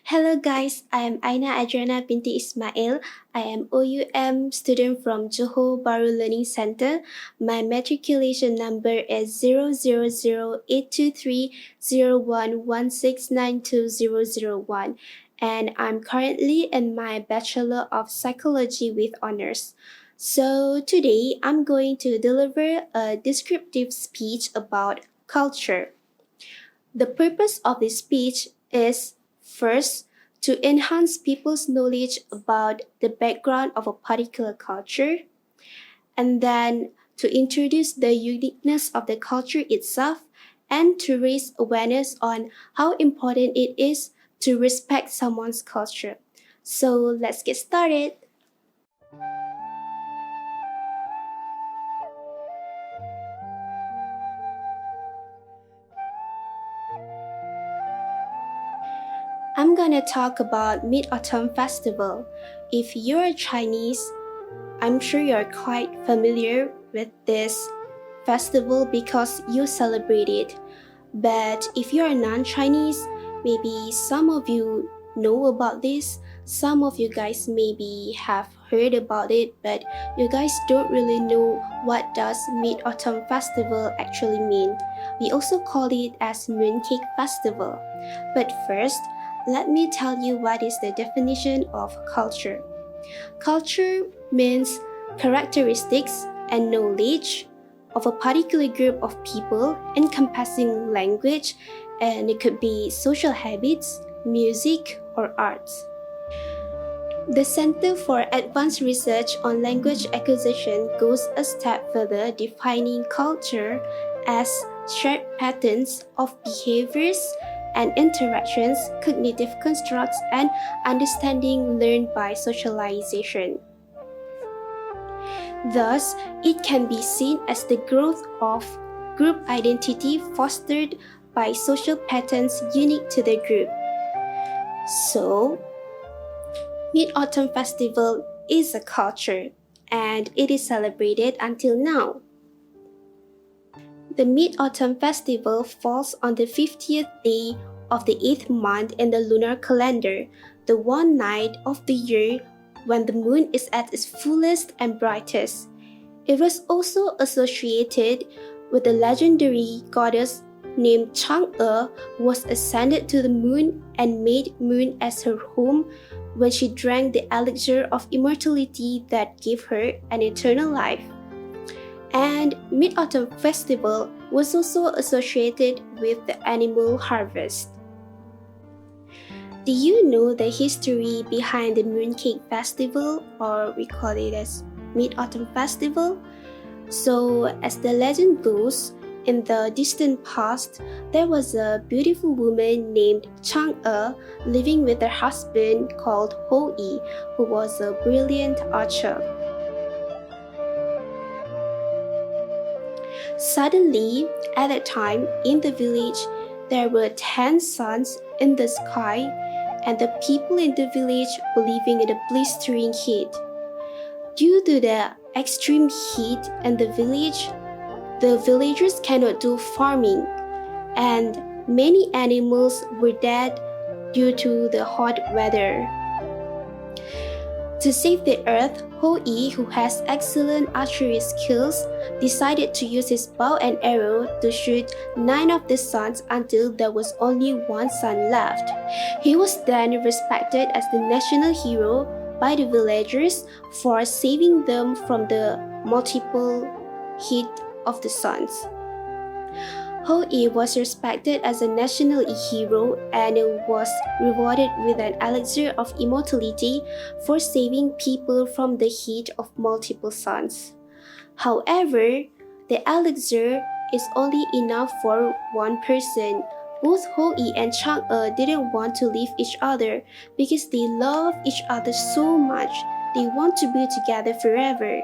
Hello guys, I am Aina Adriana binti Ismail. I am OUM student from Johor Bahru Learning Center. My matriculation number is 000823011692001 and I'm currently in my Bachelor of Psychology with honors. So today I'm going to deliver a descriptive speech about culture. The purpose of this speech is first, to enhance people's knowledge about the background of a particular culture, and then to introduce the uniqueness of the culture itself, and to raise awareness on how important it is to respect someone's culture. So let's get started. I'm gonna talk about Mid-Autumn Festival. If you're Chinese, I'm sure you're quite familiar with this festival because you celebrate it. But if you're non-Chinese, maybe some of you know about this. Some of you guys maybe have heard about it, but you guys don't really know what does Mid-Autumn Festival actually mean. We also call it as Mooncake Festival. But first, let me tell you what is the definition of culture. Culture means characteristics and knowledge of a particular group of people encompassing language, and it could be social habits, music, or arts. The Center for Advanced Research on Language Acquisition goes a step further, defining culture as shared patterns of behaviors and interactions, cognitive constructs, and understanding learned by socialization. Thus, it can be seen as the growth of group identity fostered by social patterns unique to the group. So, Mid-Autumn Festival is a culture, and it is celebrated until now. The Mid-Autumn Festival falls on the 50th day of the 8th month in the lunar calendar, the one night of the year when the moon is at its fullest and brightest. It was also associated with the legendary goddess named Chang'e, who was ascended to the moon and made moon as her home when she drank the elixir of immortality that gave her an eternal life. And Mid-Autumn Festival was also associated with the animal harvest. Do you know the history behind the Mooncake Festival, or we call it as Mid-Autumn Festival? So, as the legend goes, in the distant past, there was a beautiful woman named Chang'e living with her husband called Hou-yi, who was a brilliant archer. Suddenly, at that time, in the village, there were 10 suns in the sky, and the people in the village were living in a blistering heat. Due to the extreme heat in the village, the villagers cannot do farming, and many animals were dead due to the hot weather. To save the earth, Hou-yi, who has excellent archery skills, decided to use his bow and arrow to shoot 9 of the suns until there was only 1 sun left. He was then respected as the national hero by the villagers for saving them from the multiple heat of the suns. Hou-yi was respected as a national hero and was rewarded with an elixir of immortality for saving people from the heat of multiple suns. However, the elixir is only enough for one person. Both Hou-yi and Chang'e didn't want to leave each other because they love each other so much. They want to be together forever.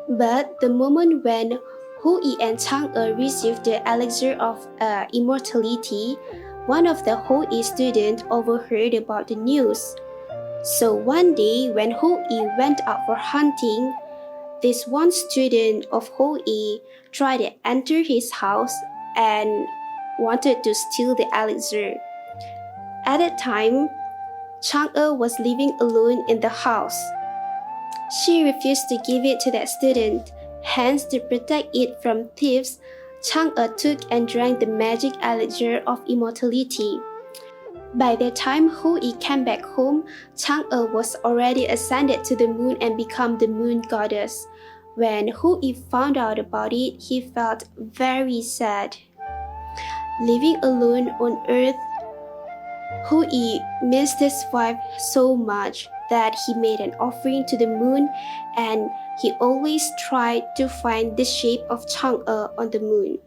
But the moment when Hou-yi and Chang'e received the elixir of immortality, one of the Hou-yi students overheard about the news. So one day when Hou-yi went out for hunting, this one student of Hou-yi tried to enter his house and wanted to steal the elixir. At that time, Chang'e was living alone in the house. She refused to give it to that student. Hence, to protect it from thieves, Chang'e took and drank the magic elixir of immortality. By the time Hui came back home, Chang'e was already ascended to the moon and become the moon goddess. When Hui found out about it, he felt very sad. Living alone on Earth, Hui missed his wife so much that he made an offering to the moon, and he always tried to find the shape of Chang'e on the moon.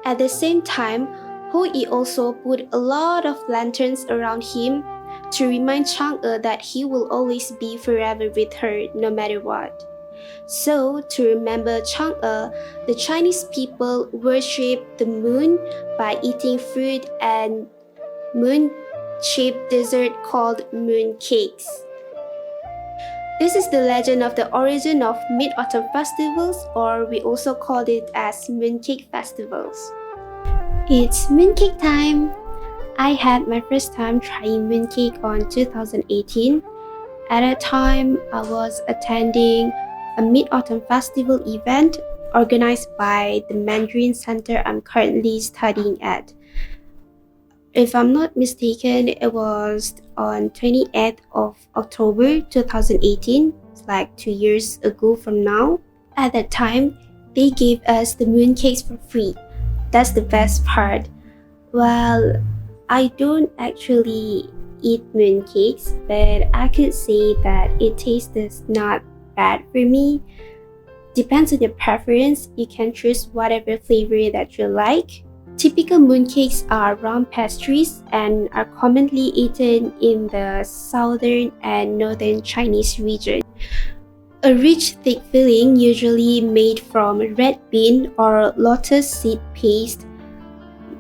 At the same time, Hui also put a lot of lanterns around him to remind Chang'e that he will always be forever with her no matter what. So, to remember Chang'e, the Chinese people worship the moon by eating fruit and moon-shaped dessert called mooncakes. This is the legend of the origin of Mid-Autumn festivals, or we also call it as Mooncake festivals. It's mooncake time! I had my first time trying mooncake on 2018. At that time, I was attending a Mid-Autumn festival event organized by the Mandarin Center I'm currently studying at. If I'm not mistaken, it was on 28th of October 2018. It's like 2 years ago from now. At that time, they gave us the mooncakes for free. That's the best part. Well, I don't actually eat mooncakes, but I could say that it tastes not bad for me. Depends on your preference. You can choose whatever flavor that you like. Typical mooncakes are round pastries and are commonly eaten in the southern and northern Chinese region. A rich, thick filling, usually made from red bean or lotus seed paste,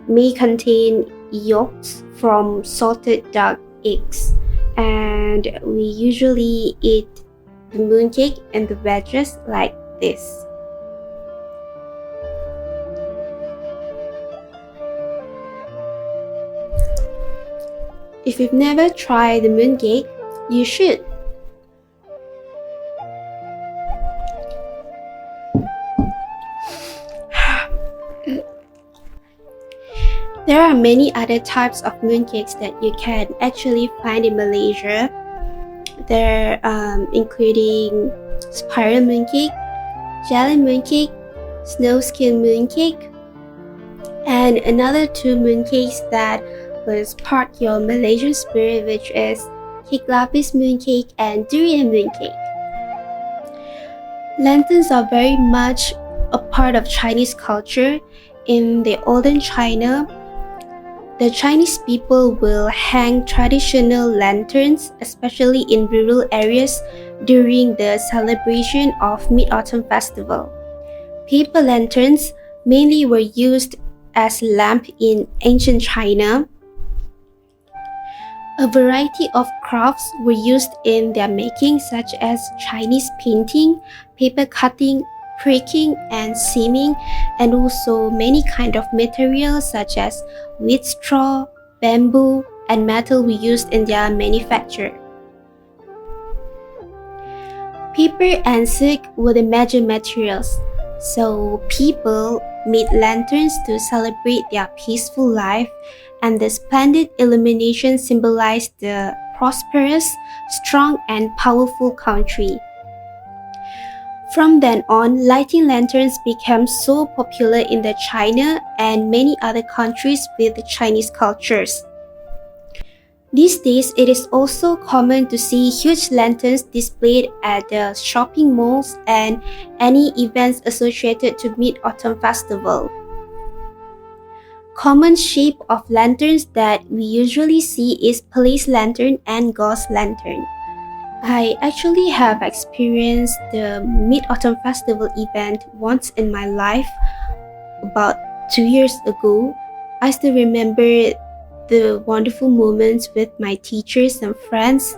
may contain yolks from salted duck eggs. And we usually eat the mooncake and the wedges like this. If you've never tried the mooncake, you should. There are many other types of mooncakes that you can actually find in Malaysia. There including spiral mooncake, jelly mooncake, snow skin mooncake, and another two mooncakes that will spark your Malaysian spirit, which is cake lapis mooncake and durian mooncake. Lanterns are very much a part of Chinese culture. In the olden China, the Chinese people will hang traditional lanterns, especially in rural areas during the celebration of Mid-Autumn Festival. Paper lanterns mainly were used as lamp in ancient China. A variety of crafts were used in their making, such as Chinese painting, paper cutting, pricking, and seaming, and also many kinds of materials such as wheat straw, bamboo, and metal were used in their manufacture. Paper and silk were the major materials, so people made lanterns to celebrate their peaceful life, and the splendid illumination symbolized the prosperous, strong, and powerful country. From then on, lighting lanterns became so popular in the China and many other countries with Chinese cultures. These days, it is also common to see huge lanterns displayed at the shopping malls and any events associated to Mid-Autumn Festival. Common shape of lanterns that we usually see is police lantern and ghost lantern. I actually have experienced the Mid-Autumn Festival event once in my life, about 2 years ago. I still remember the wonderful moments with my teachers and friends.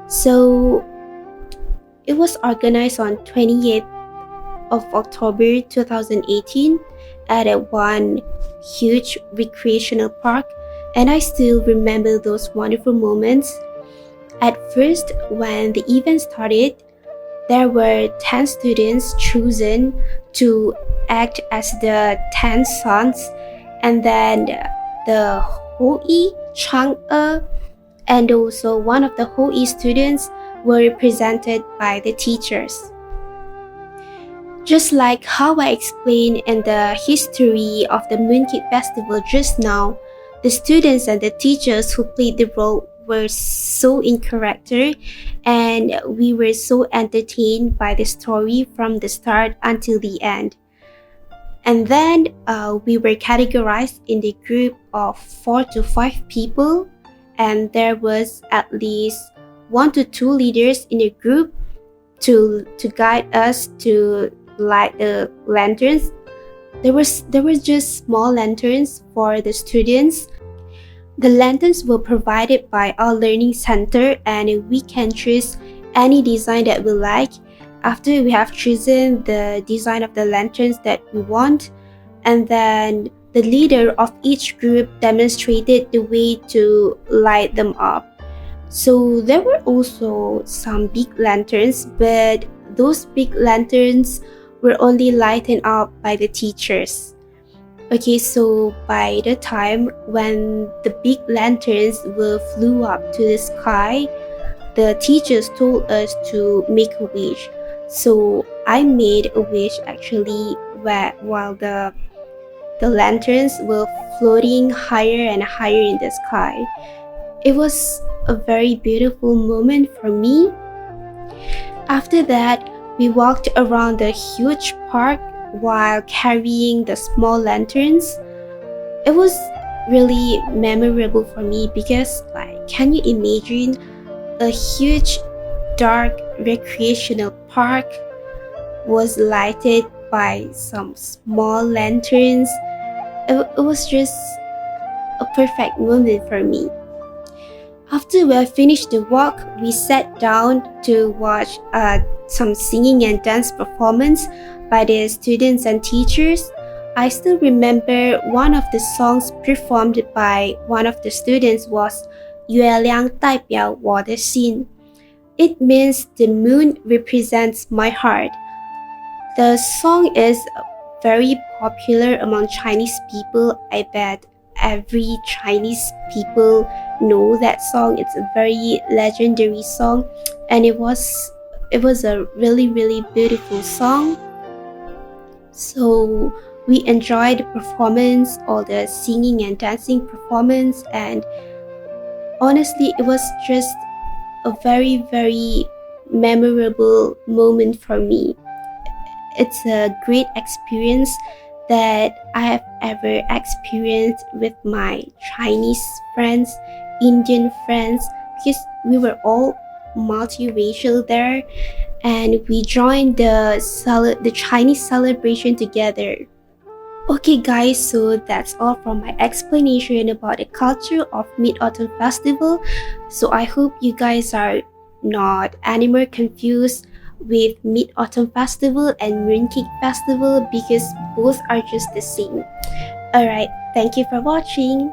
So it was organized on 28th of October 2018 at one huge recreational park And I still remember those wonderful moments. At first, when the event started, there were 10 students chosen to act as the 10 sons, and then the Hoi, Chang'e, and also one of the Hoi students were represented by the teachers. Just like how I explained in the history of the Mooncake Festival just now, the students and the teachers who played the role were so in character, and we were so entertained by the story from the start until the end. And then we were categorized in the group of 4 to 5 people, and there was at least 1 to 2 leaders in the group to guide us to light the lanterns. There were just small lanterns for the students. The lanterns were provided by our learning center, and we can choose any design that we like. After we have chosen the design of the lanterns that we want, and then the leader of each group demonstrated the way to light them up. So there were also some big lanterns, but those big lanterns were only lighted up by the teachers. Okay, so by the time when the big lanterns flew up to the sky, the teachers told us to make a wish. So I made a wish actually while the lanterns were floating higher and higher in the sky. It was a very beautiful moment for me. After that, we walked around the huge park while carrying the small lanterns. It was really memorable for me because, can you imagine a huge, dark recreational park was lighted by some small lanterns? It was just a perfect moment for me. After we finished the walk, we sat down to watch some singing and dance performance by the students and teachers. I still remember one of the songs performed by one of the students was 月亮代表我的心. It means the moon represents my heart. The song is very popular among Chinese people. I bet every Chinese people know that song. It's a very legendary song, and it was a really, really beautiful song. So we enjoyed the performance, all the singing and dancing performance, and honestly, it was just a very, very memorable moment for me. It's a great experience that I have ever experienced with my Chinese friends, Indian friends, because we were all multiracial there, and we joined the Chinese celebration together. Okay guys, so that's all from my explanation about the culture of Mid-Autumn Festival. So I hope you guys are not anymore confused with Mid-Autumn Festival and Mooncake Festival because both are just the same. Alright, thank you for watching.